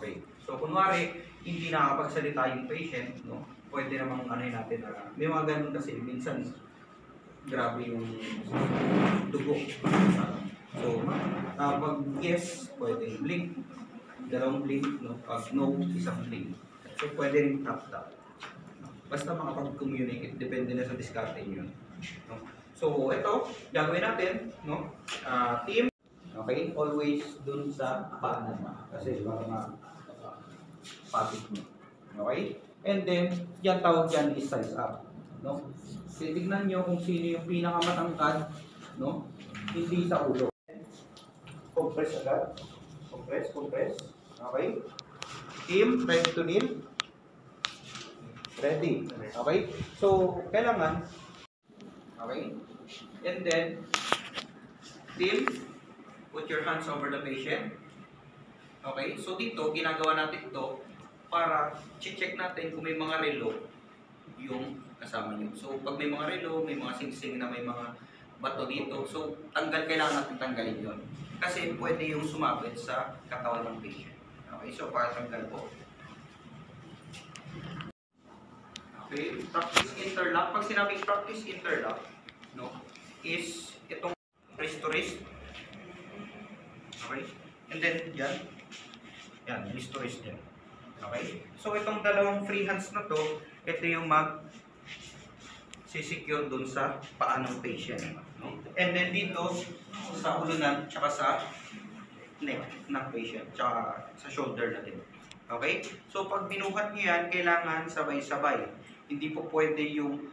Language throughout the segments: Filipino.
Okay. So, kunwari, hindi nakakapagsalita yung patient, no? Pwede namang ano natin na may mga ganun kasi minsan grabe yung dugo. So, pag yes, pwede blink, dalawang blink, no? Pag no, isang blink. So, pwede rin tap-tap. Basta makapag-communicate, depende na sa diskarte nyo. No? So, ito, gagawin natin, no? Team, okay? Always dun sa paanan mo. Kasi baka ma-patik mo. Okay? And then, yan tawag yan is size up. No? Titignan nyo kung sino yung pinakamatangkad, no? Hindi sa ulo. Compress agad. Compress, compress. Okay? Team, ready to kneel? Ready. Okay? So, kailangan, okay? And then, team, put your hands over the patient. Okay? So, dito, ginagawa natin ito para check natin kung may mga relo yung kasama nyo. So, pag may mga relo, may mga singsing na may mga bato dito. So, kailangan natin tanggalin yun. Kasi pwede yung sumabit sa katawan ng patient. Okay? So, para tanggal po. Okay? Practice interlock. Pag sinabing practice interlock, no, is itong wrist to wrist. Okay? And then, yan. Yan, wrist to wrist yan. Okay? So, itong dalawang free hands na to, ito yung mag-secure dun sa paa ng patient. No? And then dito, sa ulunan, tsaka sa neck ng patient, tsaka sa shoulder natin. Okay? So, pag binuhat nyo yan, kailangan sabay-sabay. Hindi po pwede yung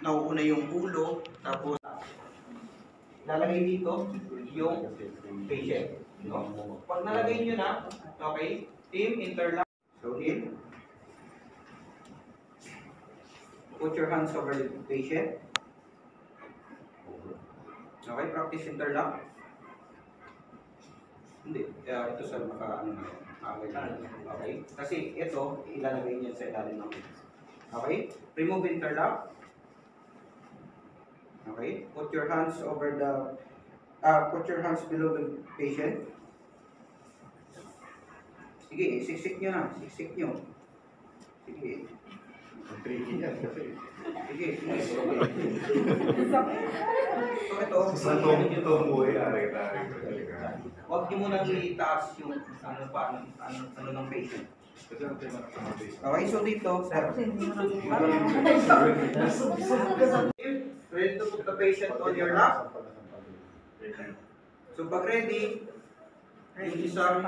nauuna yung ulo, tapos lalagay dito yung patient. No? Pag nalagay nyo na, okay, team, interlock. So, in. Put your hands over the patient. Okay, practice interlock. Hindi, ito sa maka-ano na yun. Okay, kasi ito, ilalagay niya sa ilalim ng patient. Okay, remove interlock. Okay, put your hands over the, put your hands below the patient. Sige, siksik nyo na, siksik nyo. Sige. Tricky yan kasi. Sige, sige. So ito, ito mo ay huwag nyo muna itaas yung ano ng patient. Okay, so dito, sir. Ready to put the patient on your lap. So pag ready, yung isang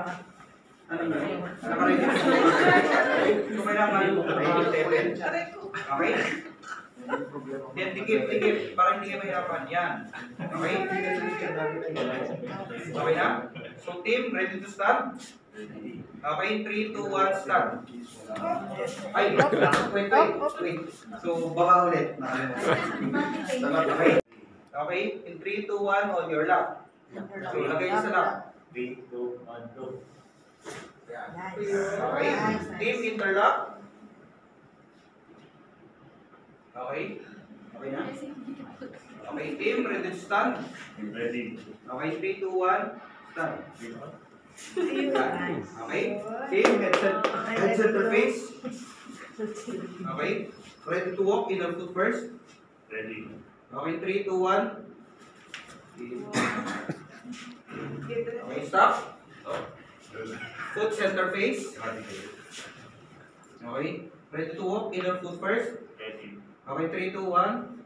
ano nyo? Naka-ready po. So, kailangan ready 7. Okay? Then, dikit. Para hindi kayo mahirapan. Yan. Okay? Okay na? So, team, ready to start? Okay, 3, 2, 1, start. Ay, wait. So, baka ulit. Okay? Okay, in 3, 2, 1, on your lap. So, lagay sa lap. 3, 2, 1, 2. Okay, team interlock. Okay, okay na? Okay, team ready to stand? Ready. Okay, 3, 2, 1, stand. Okay, team head center face. Okay, ready to walk, inner foot first. Ready. Okay, 3, 2, 1. Okay, stop. Foot center face. Okay. Ready to walk? Inner foot first. Ready. Okay, 3, 2, 1.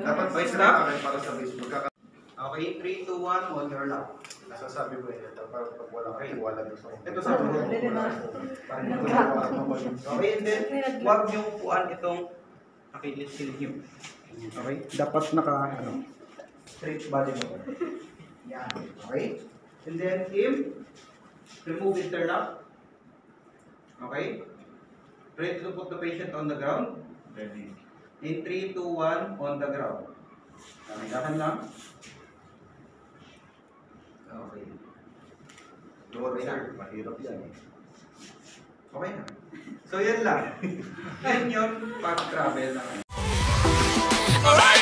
Dapat Okay, stop. para sa base. Okay, 3, 2, 1 on your lap. Nasasabi ko yun. Para pag wala kang iwala doon sa Ito sa mga. Okay, and then, huwag niyong upuan itong nakilisilid niyo. Okay? Dapat straight body mo. Yan. Okay? And then, remove interlock. Okay? Ready to put the patient on the ground. Ready. In 3, 2, 1, on the ground. Dahan lang. Okay. Doon, sir. Mahirap yan. Okay na. So, yan lang. Yan yun pag-travel na. Alright.